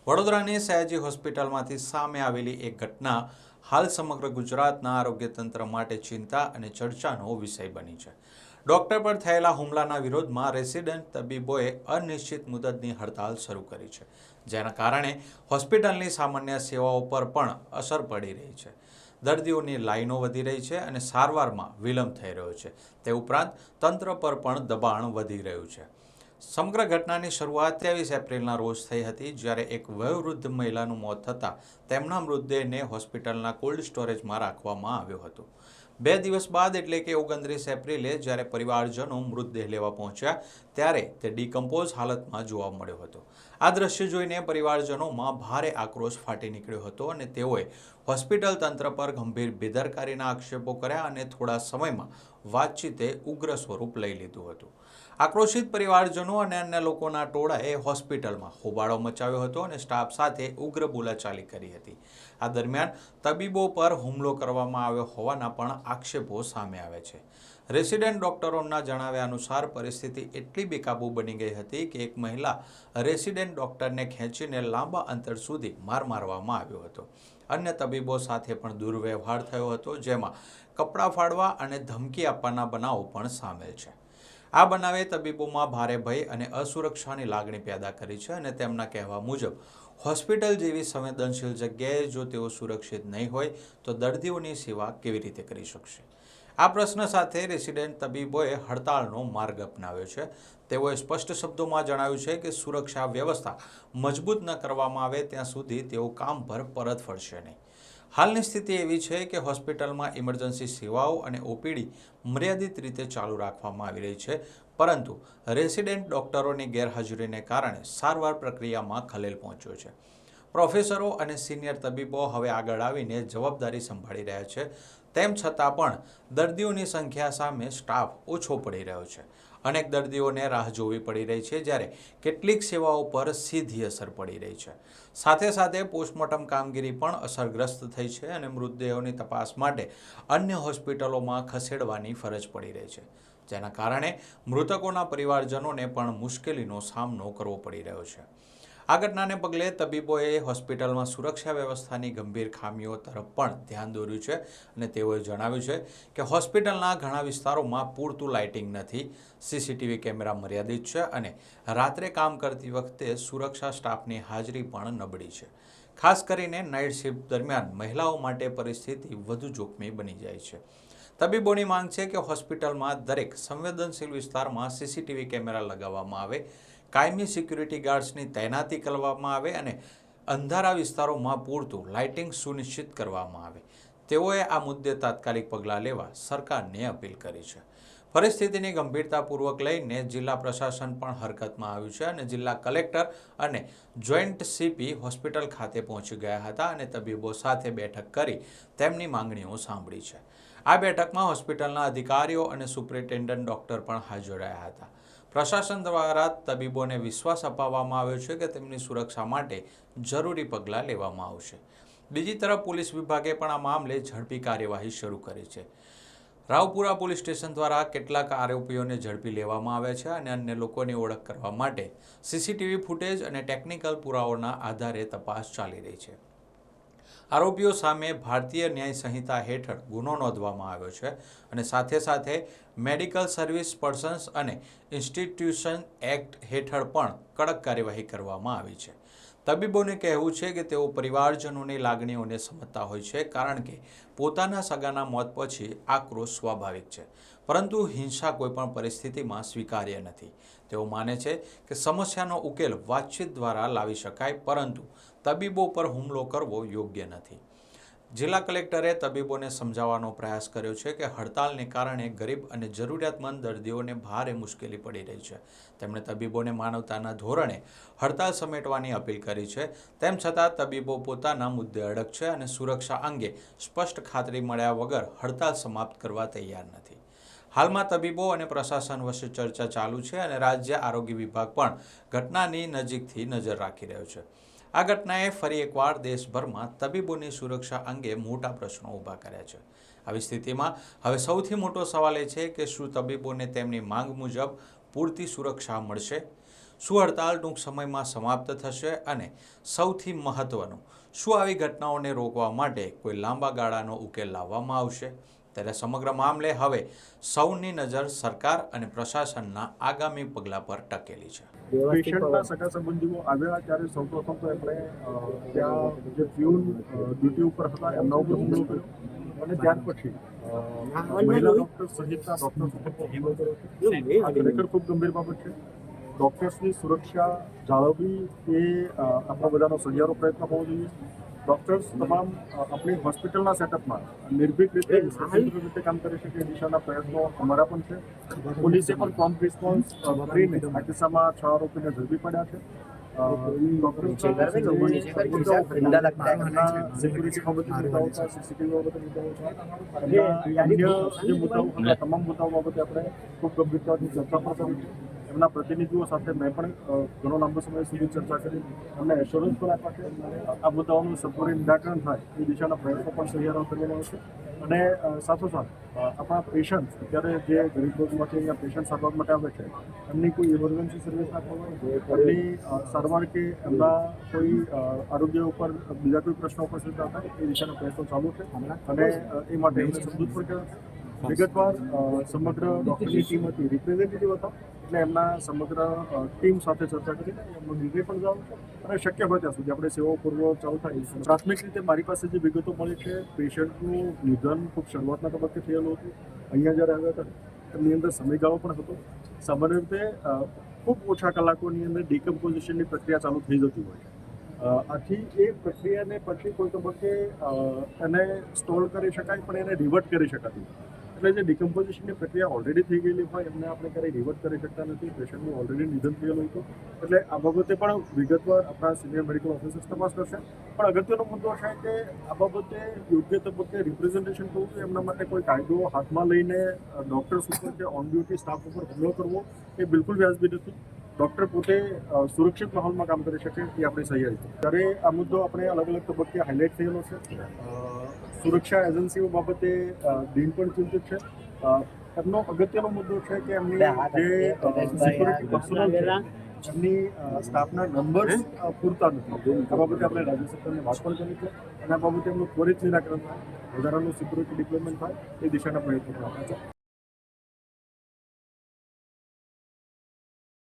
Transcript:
વડોદરાની સયાજી હોસ્પિટલમાંથી સામે આવેલી એક ઘટના હાલ સમગ્ર ગુજરાતના આરોગ્ય તંત્ર માટે ચિંતા અને ચર્ચાનો વિષય બની છે. ડોક્ટર પર થયેલા હુમલાના વિરોધમાં રેસિડેન્ટ તબીબોએ અનિશ્ચિત મુદતની હડતાલ શરૂ કરી છે, જેના કારણે હોસ્પિટલની સામાન્ય સેવાઓ પર પણ અસર પડી રહી છે. દર્દીઓની લાઈનો વધી રહી છે અને સારવારમાં વિલંબ થઈ રહ્યો છે. તે ઉપરાંત તંત્ર પર પણ દબાણ વધી રહ્યું છે. સમગ્ર ઘટનાની શરૂઆત 23 એપ્રિલના રોજ થઈ હતી, જ્યારે એક વયોવૃદ્ધ મહિલાનું મોત થતાં તેમના મૃતદેહને હોસ્પિટલના કોલ્ડ સ્ટોરેજમાં રાખવામાં આવ્યો હતો. 2 દિવસ બાદ એટલે કે 29 એપ્રિલે જ્યારે પરિવારજનો મૃતદેહ લેવા પહોંચ્યા ત્યારે તે ડિકમ્પોઝ હાલતમાં જોવા મળ્યો હતો. આ દ્રશ્ય જોઈને પરિવારજનોમાં ભારે આક્રોશ ફાટી નીકળ્યો હતો અને તેઓએ હોસ્પિટલ તંત્ર પર ગંભીર બેદરકારીના આક્ષેપો કર્યા અને થોડા સમયમાં વાતચીતે ઉગ્ર સ્વરૂપ લઈ લીધું હતું. આક્રોશિત પરિવારજનો અને અન્ય લોકોના ટોળાએ હોસ્પિટલમાં હોબાળો મચાવ્યો હતો અને સ્ટાફ સાથે ઉગ્ર બોલાચાલી કરી હતી. આ દરમિયાન તબીબો પર હુમલો કરવામાં આવ્યો હોવાના પણ આક્ષેપો સામે આવે છે. રેસિડેન્ટ ડોક્ટરોના જણાવ્યા અનુસાર પરિસ્થિતિ એટલી બેકાબૂ બની ગઈ હતી કે એક મહિલા રેસિડેન્ટ ડોક્ટરને ખેંચીને લાંબા અંતર સુધી માર મારવામાં આવ્યો હતો. અન્ય તબીબો સાથે પણ દુર્વ્યવહાર થયો હતો, જેમાં કપડાં ફાડવા અને ધમકી આપવાના બનાવો પણ સામેલ છે. આ બનાવે તબીબોમાં ભારે ભય અને અસુરક્ષાની લાગણી પેદા કરી છે અને તેમના કહેવા મુજબ હોસ્પિટલ જેવી સંવેદનશીલ જગ્યાએ જો તેઓ સુરક્ષિત નહીં હોય તો દર્દીઓની સેવા કેવી રીતે કરી શકશે? આ પ્રશ્ન સાથે રેસિડેન્ટ તબીબોએ હડતાળનો માર્ગ અપનાવ્યો છે. તેઓએ સ્પષ્ટ શબ્દોમાં જણાવ્યું છે કે સુરક્ષા વ્યવસ્થા મજબૂત ન કરવામાં આવે ત્યાં સુધી તેઓ કામ પર પરત ફરશે નહીં. હાલની સ્થિતિ એવી છે કે હોસ્પિટલમાં ઇમરજન્સી સેવાઓ અને ઓપીડી મર્યાદિત રીતે ચાલુ રાખવામાં આવી રહી છે, પરંતુ રેસિડેન્ટ ડોક્ટરોની ગેરહાજરીને કારણે સારવાર પ્રક્રિયામાં ખલેલ પહોંચ્યો છે. પ્રોફેસરો અને સિનિયર તબીબો હવે આગળ આવીને જવાબદારી સંભાળી રહ્યા છે. તેમ છતાં પણ દર્દીઓની સંખ્યા સામે સ્ટાફ ઓછો પડી રહ્યો છે. અનેક દર્દીઓને રાહ જોવી પડી રહી છે, જ્યારે કેટલીક સેવાઓ પર સીધી અસર પડી રહી છે. સાથે સાથે પોસ્ટમોર્ટમ કામગીરી પણ અસરગ્રસ્ત થઈ છે અને મૃતદેહોની તપાસ માટે અન્ય હોસ્પિટલોમાં ખસેડવાની ફરજ પડી રહી છે, જેના કારણે મૃતકોના પરિવારજનોને પણ મુશ્કેલીનો સામનો કરવો પડી રહ્યો છે. આ ઘટનાને પગલે તબીબોએ હોસ્પિટલમાં સુરક્ષા વ્યવસ્થાની ગંભીર ખામીઓ તરફ પણ ધ્યાન દોર્યું છે અને તેઓએ જણાવ્યું છે કે હોસ્પિટલના ઘણા વિસ્તારોમાં પૂરતું લાઇટિંગ નથી, સીસીટીવી કેમેરા મર્યાદિત છે અને રાત્રે કામ કરતી વખતે સુરક્ષા સ્ટાફની હાજરી પણ નબળી છે. ખાસ કરીને નાઇટ શિફ્ટ દરમિયાન મહિલાઓ માટે પરિસ્થિતિ વધુ જોખમી બની જાય છે. તબીબોની માંગ છે કે હોસ્પિટલમાં દરેક સંવેદનશીલ વિસ્તારમાં સીસીટીવી કેમેરા લગાવવામાં આવે, કાયમી સિક્યુરિટી ગાર્ડ્સની તૈનાતી કરવામાં આવે અને અંધારા વિસ્તારોમાં પૂરતું લાઇટિંગ સુનિશ્ચિત કરવામાં આવે. તેઓએ આ મુદ્દે તાત્કાલિક પગલાં લેવા સરકારને અપીલ કરી છે. પરિસ્થિતિની ગંભીરતાપૂર્વક લઈને જિલ્લા પ્રશાસન પણ હરકતમાં આવ્યું છે અને જિલ્લા કલેક્ટર અને જોઈન્ટ સીપી હોસ્પિટલ ખાતે પહોંચી ગયા હતા અને તબીબો સાથે બેઠક કરી તેમની માંગણીઓ સાંભળી છે. આ બેઠકમાં હોસ્પિટલના અધિકારીઓ અને સુપ્રિન્ટેન્ડન્ટ ડોક્ટર પણ હાજર રહ્યા હતા. પ્રશાસન દ્વારા તબીબોને વિશ્વાસ અપાવવામાં આવ્યો છે કે તેમની સુરક્ષા માટે જરૂરી પગલાં લેવામાં આવશે. બીજી તરફ પોલીસ વિભાગે પણ આ મામલે ઝડપી કાર્યવાહી શરૂ કરી છે. રાવપુરા પોલીસ સ્ટેશન દ્વારા કેટલાક આરોપીઓને ઝડપી લેવામાં આવ્યા છે અને અન્ય લોકોની ઓળખ કરવા માટે સીસીટીવી ફૂટેજ અને ટેકનિકલ પુરાવાઓના આધારે તપાસ ચાલી રહી છે. આરોપીઓ સામે ભારતીય ન્યાય સંહિતા હેઠળ ગુનો નોંધવામાં આવ્યો છે અને સાથે સાથે મેડિકલ સર્વિસ પર્સન્સ અને ઇન્સ્ટિટ્યુશન એક્ટ હેઠળ પણ કડક કાર્યવાહી કરવામાં આવી છે. તબીબોને કહેવું છે કે તેઓ પરિવારજનોની લાગણીઓને સમજતા હોય છે, કારણ કે પોતાના સગાના મોત પછી આક્રોશ સ્વાભાવિક છે, પરંતુ હિંસા કોઈપણ પરિસ્થિતિમાં સ્વીકાર્ય નથી. તેઓ માને છે કે સમસ્યાનો ઉકેલ વાતચીત દ્વારા લાવી શકાય, પરંતુ તબીબો પર હુમલો કરવો યોગ્ય નથી. જિલ્લા કલેક્ટરે તબીબોને સમજાવવાનો પ્રયાસ કર્યો છે કે હડતાલને કારણે ગરીબ અને જરૂરિયાતમંદ દર્દીઓને ભારે મુશ્કેલી પડી રહી છે. તેમણે તબીબોને માનવતાના ધોરણે હડતાલ સમેટવાની અપીલ કરી છે. તેમ છતાં તબીબો પોતાના મુદ્દે અડગ છે અને સુરક્ષા અંગે સ્પષ્ટ ખાતરી મળ્યા વગર હડતાલ સમાપ્ત કરવા તૈયાર નથી. હાલમાં તબીબો અને પ્રશાસન વચ્ચે ચર્ચા ચાલુ છે અને રાજ્ય આરોગ્ય વિભાગ પણ ઘટનાની નજીકથી નજર રાખી રહ્યો છે. આ ઘટનાએ ફરી એકવાર દેશભરમાં તબીબોની સુરક્ષા અંગે મોટા પ્રશ્નો ઊભા કર્યા છે. આવી સ્થિતિમાં હવે સૌથી મોટો સવાલ એ છે કે શું તબીબોને તેમની માંગ મુજબ પૂરતી સુરક્ષા મળશે? શું હડતાળ ટૂંક સમયમાં સમાપ્ત થશે? અને સૌથી મહત્વનું, શું આવી ઘટનાઓને રોકવા માટે કોઈ લાંબા ગાળાનો ઉકેલ લાવવામાં આવશે? ત્યારે સમગ્ર મામલે હવે સૌની નજર સરકાર અને પ્રશાસનના આગામી પગલાં પર ટકેલી છે. પેશન્ટના સગા સંબંધીઓ આવ્યા ત્યારે સૌપ્રથમ તો એમણે ત્યાં જે પ્યુન ડ્યુટી ઉપર હતા એમના ઉપર હુમલો કર્યો અને ત્યાર પછી મહિલા ડૉક્ટર સહિતના ડૉક્ટર્સ ઉપર હુમલો કર્યો છે. આ ખરેખર ખૂબ ગંભીર બાબત છે. ડૉક્ટર્સની સુરક્ષા જાળવવી એ આપણા બધાનો સહિયારો પ્રયત્ન હોવો જોઈએ. ડૉક્ટર્સ તમામ આપણી હોસ્પિટલના સેટઅપમાં નિર્ભીક રીતે સ્વતંત્ર રીતે કામ કરી શકે એ દિશાના પ્રયત્નો અમારા પણ છે. પોલીસે પણ પ્રોમ્પ્ટ રિસ્પોન્સ કરીને આ કિસ્સામાં 6 આરોપીને ઝડપી પડ્યા છે. સિક્યુરિટી બાબતે મુદ્દાઓ છે, સીસીટીવી બાબતે મુદ્દાઓ છે, અન્ય જે મુદ્દાઓ હતા તમામ મુદ્દાઓ બાબતે આપણે ખૂબ ગંભીરતાથી ચર્ચા પણ કરી છે. એમના પ્રતિનિધિઓ સાથે મેં પણ ઘણો લાંબો સમય સુધી ચર્ચા કરી, એમને એશ્યોરન્સ પણ આપ્યા છે આ મુદ્દાઓનું સંપૂર્ણ નિરાકરણ થાય એ દિશાના પ્રયત્નો પણ સહિયારો કરેલો છે. અને સાથોસાથ આપણા પેશન્ટ અત્યારે જે ગરીબ રોગમાંથી અહીંયા પેશન્ટ સારવાર માટે આવે છે એમની કોઈ ઇમરજન્સી સર્વિસ આપવામાં, એમની સારવાર કે એમના કોઈ આરોગ્ય ઉપર બીજા કોઈ પ્રશ્નો ઉપસ્થિત થાય એ દિશાના પ્રયત્નો ચાલુ છે અને એ માટે એમને સમજૂત પણ કર્યા છે. વિગતવાર સમગ્ર ડૉક્ટરની ટીમ હતી, રિપ્રેઝેન્ટેટિવ હતા, એટલે એમના સમગ્ર ટીમ સાથે ચર્ચા કરીને એમનો નિર્ણય પણ જવાનું છે અને શક્ય હોય ત્યાં સુધી આપણે સેવાઓ પૂર્વ ચાલુ થાય. પ્રાથમિક રીતે મારી પાસે જે વિગતો મળી છે, પેશન્ટનું નિધન ખૂબ શરૂઆતના તબક્કે થયેલું હતું. અહીંયા જ્યારે આવ્યા હતા એમની અંદર સમયગાળો પણ હતો. સામાન્ય રીતે ખૂબ ઓછા કલાકોની અંદર ડિકમ્પોઝિશનની પ્રક્રિયા ચાલુ થઈ જતી હોય છે. આથી એ પ્રક્રિયાને પછી કોઈ તબક્કે એને સ્ટોલ કરી શકાય પણ એને રિવર્ટ કરી શકાતી. એટલે જે ડિકમ્પોઝિશનની પ્રક્રિયા ઓલરેડી થઈ ગયેલી હોય એમને આપણે ક્યારેય રિવર્ટ કરી શકતા નથી. પેશન્ટનું ઓલરેડી નિધન થયેલું હતું એટલે આ બાબતે પણ વિગતવાર આપણા સિનિયર મેડિકલ ઓફિસર્સ તપાસ કરશે. પણ અગત્યનો મુદ્દો છે કે આ બાબતે યોગ્ય તબક્કે રિપ્રેઝન્ટેશન કરવું જોઈએ. એમના માટે કોઈ કાયદો હાથમાં લઈને ડૉક્ટર્સ ઉપર કે ઓન ડ્યુટી સ્ટાફ ઉપર હુમલો કરવો એ બિલકુલ વ્યાજબી નથી. ડૉક્ટર પોતે સુરક્ષિત માહોલમાં કામ કરી શકે એ આપણી સહિયારી છે. ત્યારે આ મુદ્દો આપણે અલગ અલગ તબક્કે હાઇલાઇટ થયેલો છે. સુરક્ષા એજન્સીઓ બાબતે દિન પણ ચિંતિત છે. એમનો અગત્યનો મુદ્દો છે કે એમની જે સિક્યુરિટી પર્સનલ છે એમની સ્ટાફના નંબર્સ પૂરતા નથી. આ બાબતે આપણે રાજ્ય સરકારને વાત પણ કરી છે અને આ બાબતે એમનું ત્વરિત નિરાકરણ થાય, વધારાનું સિક્યુરિટી ડિપ્લોયમેન્ટ થાય એ દિશાના પ્રયત્નો પણ આપણે છે.